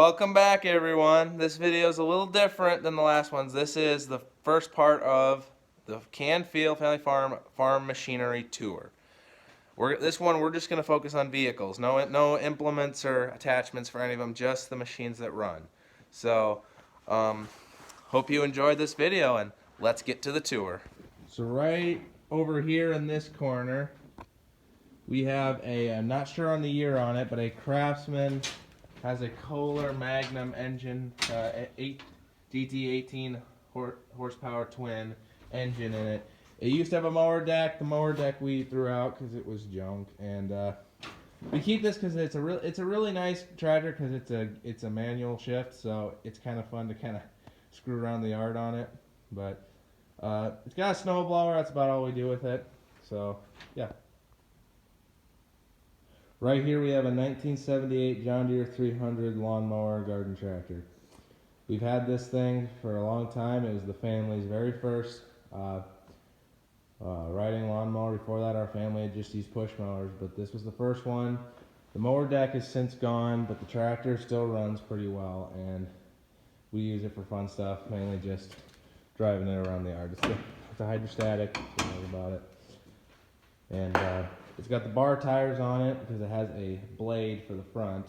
Welcome back, everyone. This video is a little different than the last ones. This is the first part of the Canfield Family Farm Machinery Tour. This one we're just going to focus on vehicles. No implements or attachments for any of them, just the machines that run. So, hope you enjoyed this video, and let's get to the tour. So right over here in this corner, we have I'm not sure on the year on it, but a Craftsman. Has a Kohler Magnum engine, DT18 horsepower twin engine in it. It used to have a mower deck. The mower deck we threw out because it was junk, and we keep this because it's a really nice tractor because it's a manual shift, so it's kind of fun to kind of screw around the yard on it. But it's got a snow blower. That's about all we do with it. So yeah. Right here we have a 1978 John Deere 300 lawnmower garden tractor. We've had this thing for a long time. It was the family's very first riding lawnmower. Before that, our family had just used push mowers, but this was the first one. The mower deck is since gone, but the tractor still runs pretty well, and we use it for fun stuff, mainly just driving it around the yard. It's a hydrostatic, so you know about it. And it's got the bar tires on it because it has a blade for the front,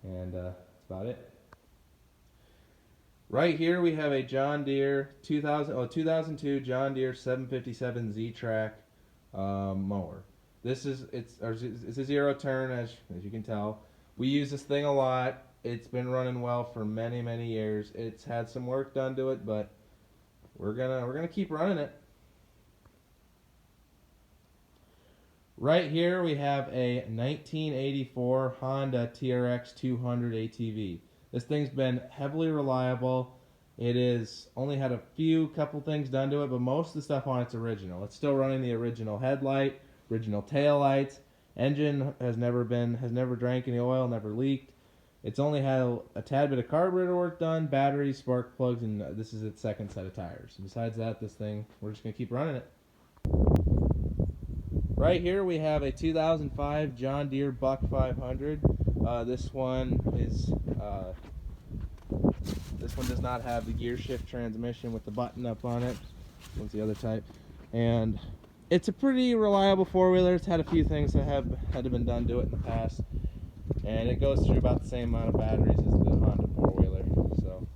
and that's about it. Right here we have a John Deere 2002 John Deere 757 Z-Track mower. It's a zero turn, as you can tell. We use this thing a lot. It's been running well for many years. It's had some work done to it, but we're gonna keep running it. Right here we have a 1984 Honda TRX 200 ATV. This thing's been heavily reliable. It is only had a couple things done to it, but most of the stuff on it's original. It's still running the original headlight, original tail lights. Engine has never drank any oil, never leaked. It's only had a tad bit of carburetor work done, batteries, spark plugs, and this is its second set of tires. Besides that, this thing, we're just gonna keep running it. Right here we have a 2005 John Deere Buck 500. This one does not have the gear shift transmission with the button up on it. This one's the other type, and it's a pretty reliable four-wheeler. It's had a few things that had to been done to it in the past, and it goes through about the same amount of batteries as the Honda four-wheeler. So,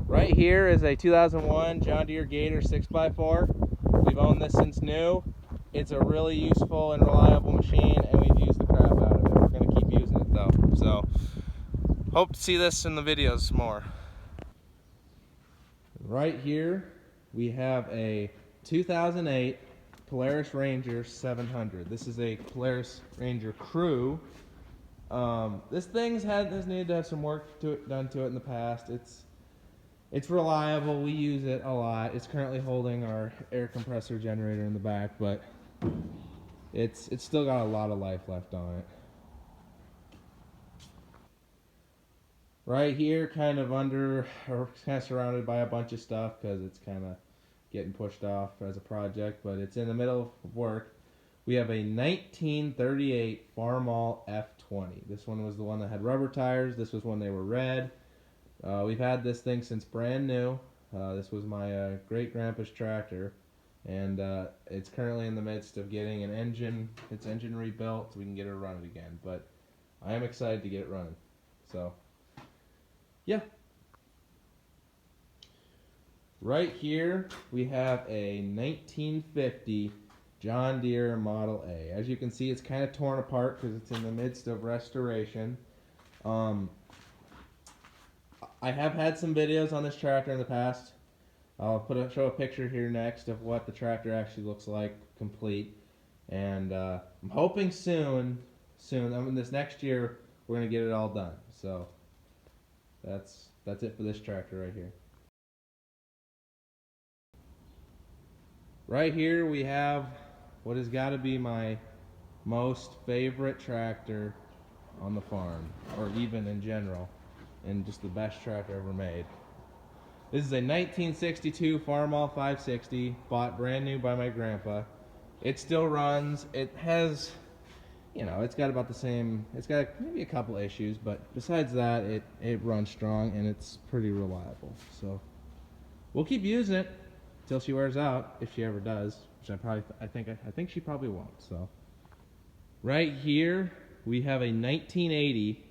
right here is a 2001 John Deere Gator 6x4. We've owned this since new. It's a really useful and reliable machine, and we've used the crap out of it. We're going to keep using it though, so hope to see this in the videos more. Right here we have a 2008 Polaris Ranger 700. This is a Polaris Ranger Crew. This thing has needed to have some work done to it in the past. It's reliable. We use it a lot. It's currently holding our air compressor generator in the back, but it's still got a lot of life left on it. Right here, kind of surrounded by a bunch of stuff because it's kind of getting pushed off as a project, but it's in the middle of work. We have a 1938 Farmall F20. This one was the one that had rubber tires. This was when they were red. We've had this thing since brand new. This was my great-grandpa's tractor, and it's currently in the midst of getting its engine rebuilt so we can get it running again. But I am excited to get it running. So, yeah. Right here we have a 1950 John Deere Model A. As you can see, it's kind of torn apart because it's in the midst of restoration. I have had some videos on this tractor in the past. I'll show a picture here next of what the tractor actually looks like complete, and I'm hoping soon, this next year, we're gonna get it all done. So that's it for this tractor right here. Right here we have what has got to be my most favorite tractor on the farm, or even in general, and just the best tractor ever made. This is a 1962 Farmall 560, bought brand new by my grandpa. It still runs. It has you know, it's got about the same. It's got maybe a couple issues, but besides that, it runs strong and it's pretty reliable. So we'll keep using it till she wears out, if she ever does. Which I think she probably won't. So right here we have a 1980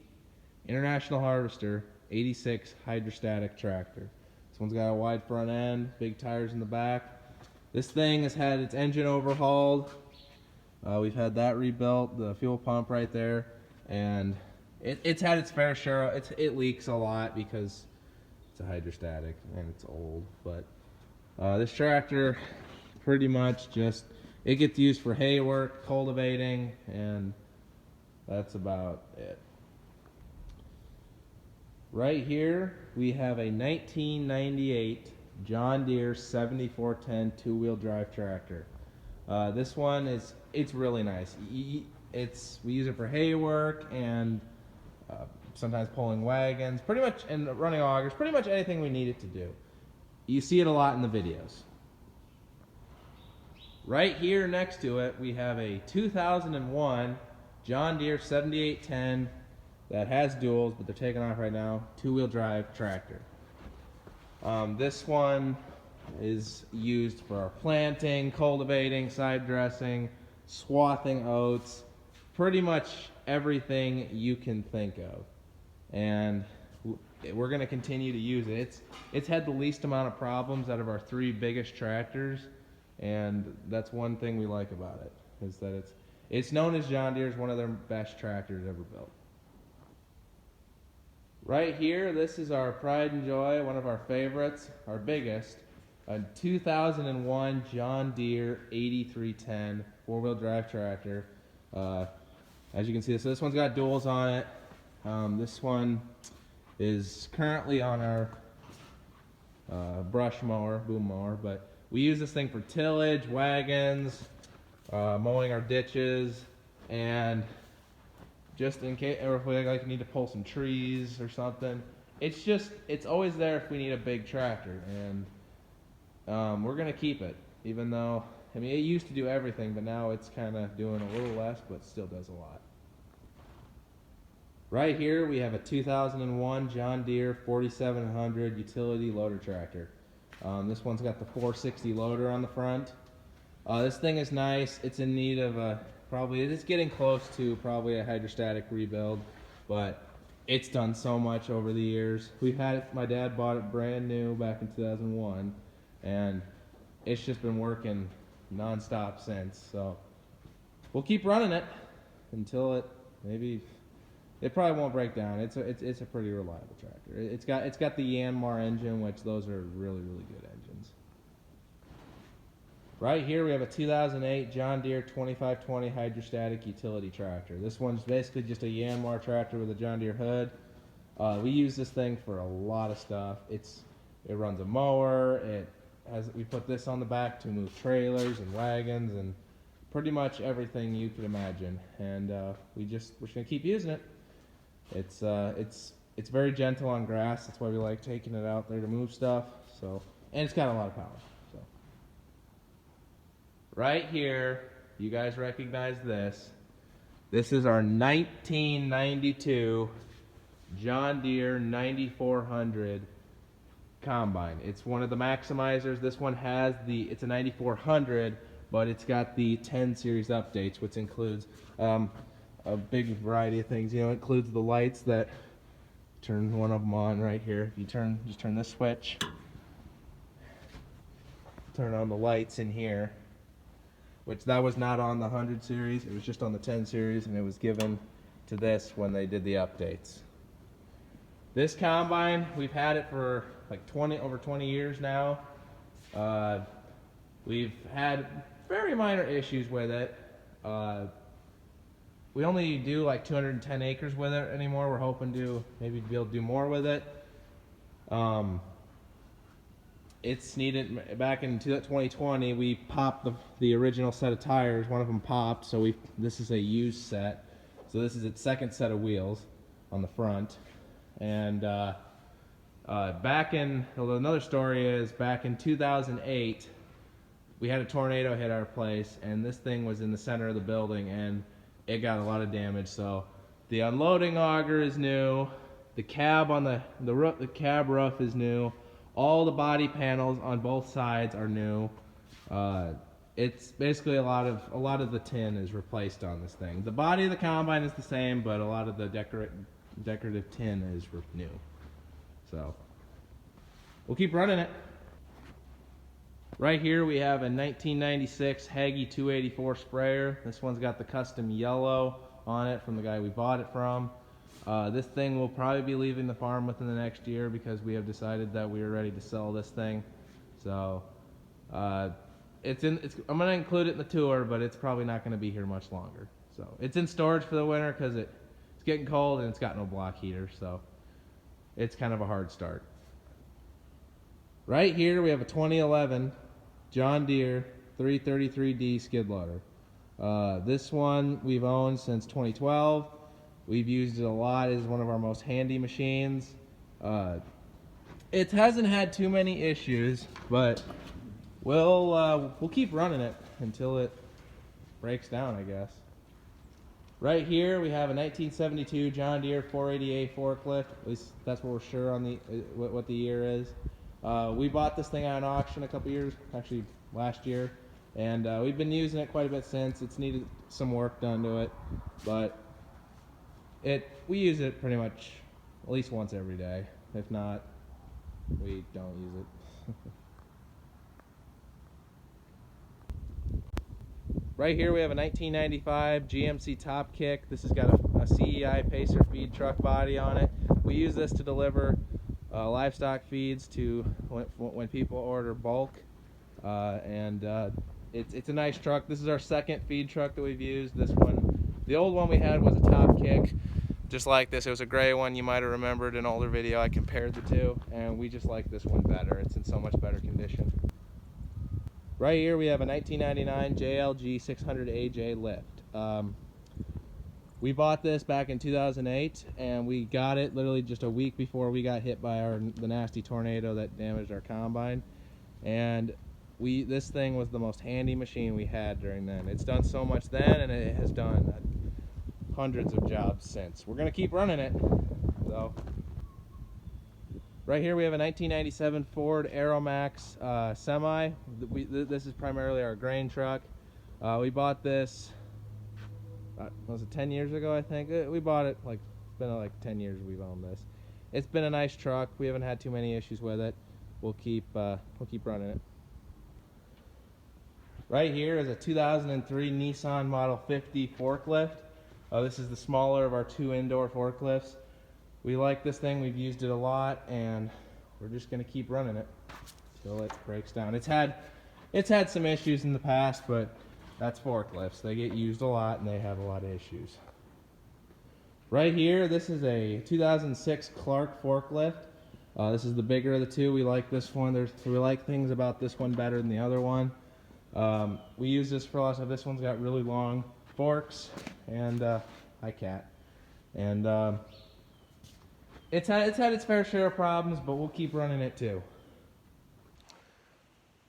International Harvester 86 hydrostatic tractor. This one's got a wide front end, big tires in the back. This thing has had its engine overhauled. We've had that rebuilt, the fuel pump right there, and it's had its fair share. It leaks a lot because it's a hydrostatic and it's old. But this tractor, pretty much just, it gets used for hay work, cultivating, and that's about it. Right here we have a 1998 John Deere 7410 two-wheel drive tractor. This one it's really nice. We use it for hay work and sometimes pulling wagons, pretty much, and running augers, pretty much anything we need it to do. You see it a lot in the videos. Right here next to it we have a 2001 John Deere 7810 that has duals, but they're taken off right now, two-wheel drive tractor. This one is used for planting, cultivating, side dressing, swathing oats, pretty much everything you can think of. And we're going to continue to use it. It's had the least amount of problems out of our three biggest tractors, and that's one thing we like about it, is that it's known as John Deere's one of their best tractors ever built. Right here, this is our pride and joy, one of our favorites, our biggest, a 2001 John Deere 8310 four-wheel drive tractor. As you can see, so this one's got duals on it. This one is currently on our brush mower, boom mower, but we use this thing for tillage, wagons, mowing our ditches, and just in case, or if we need to pull some trees or something. It's always there if we need a big tractor, and we're gonna keep it, even though, I mean, it used to do everything, but now it's kind of doing a little less, but still does a lot. Right here we have a 2001 John Deere 4700 utility loader tractor. This one's got the 460 loader on the front. This thing is nice. It's in need of it's getting close to probably a hydrostatic rebuild, but it's done so much over the years. We've had it, my dad bought it brand new back in 2001, and it's just been working non-stop since. So we'll keep running it until it probably won't break down. It's a pretty reliable tractor. It's got the Yanmar engine, which those are really, really good engines. Right here we have a 2008 John Deere 2520 hydrostatic utility tractor. This one's basically just a Yanmar tractor with a John Deere hood. We use this thing for a lot of stuff. It runs a mower. We put this on the back to move trailers and wagons and pretty much everything you could imagine. And we're just gonna keep using it. It's very gentle on grass. That's why we like taking it out there to move stuff. So, and it's got a lot of power. Right here, you guys recognize this. This is our 1992 John Deere 9400 combine. It's one of the maximizers. This one has it's a 9400, but it's got the 10 series updates, which includes a big variety of things. You know, it includes the lights that turn one of them on right here. If you just turn this switch, turn on the lights in here, which that was not on the 100 series. It was just on the 10 series, and it was given to this when they did the updates. This combine, we've had it for like over 20 years now. We've had very minor issues with it. We only do like 210 acres with it anymore. We're hoping to maybe be able to do more with it. It's needed. Back in 2020, we popped the original set of tires. One of them popped, so this is a used set. So this is its second set of wheels on the front. And another story is back in 2008, we had a tornado hit our place, and this thing was in the center of the building, and it got a lot of damage. So the unloading auger is new. The cab on the cab roof is new. All the body panels on both sides are new. It's basically a lot of the tin is replaced on this thing. The body of the combine is the same, but a lot of the decorative tin is new. So we'll keep running it. Right here we have a 1996 Hagee 284 sprayer. This one's got the custom yellow on it from the guy we bought it from. This thing will probably be leaving the farm within the next year because we have decided that we are ready to sell this thing. So I'm going to include it in the tour, but it's probably not going to be here much longer. So it's in storage for the winter because it's getting cold and it's got no block heater, so it's kind of a hard start. Right here we have a 2011 John Deere 333D skid loader. This one we've owned since 2012. We've used it a lot. It's one of our most handy machines. It hasn't had too many issues, but we'll keep running it until it breaks down, I guess. Right here we have a 1972 John Deere 480A forklift. At least that's what we're sure on what the year is. We bought this thing on auction a couple years, actually last year, and we've been using it quite a bit since. It's needed some work done to it, but we use it pretty much at least once every day. If not, we don't use it. Right here we have a 1995 GMC Top Kick. This has got a CEI Pacer feed truck body on it. We use this to deliver livestock feeds to when people order bulk, it's a nice truck. This is our second feed truck that we've used. This one, the old one we had was a Top Kick, just like this. It was a gray one. You might have remembered an older video I compared the two, and we just like this one better. It's in so much better condition. Right here we have a 1999 JLG 600AJ lift. We bought this back in 2008, and we got it literally just a week before we got hit by the nasty tornado that damaged our combine. And this thing was the most handy machine we had during then. It's done so much then, and it has done hundreds of jobs since. We're gonna keep running it. So, right here we have a 1997 Ford Aeromax semi. This is primarily our grain truck. We bought this. Was it 10 years ago, I think? We bought it, it's been like 10 years we've owned this. It's been a nice truck. We haven't had too many issues with it. We'll keep running it. Right here is a 2003 Nissan Model 50 forklift. This is the smaller of our two indoor forklifts. We like this thing. We've used it a lot, and we're just going to keep running it until it breaks down. It's had some issues in the past, but that's forklifts. They get used a lot, and they have a lot of issues. Right here, this is a 2006 Clark forklift. This is the bigger of the two. We like this one. We like things about this one better than the other one. We use this for a lot of stuff. This one's got really long forks, and hi cat. And it's had its fair share of problems, but we'll keep running it too.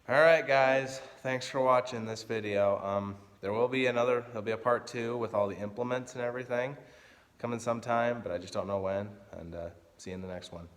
Alright guys, thanks for watching this video. There'll be a part 2 with all the implements and everything coming sometime, but I just don't know when, and see you in the next one.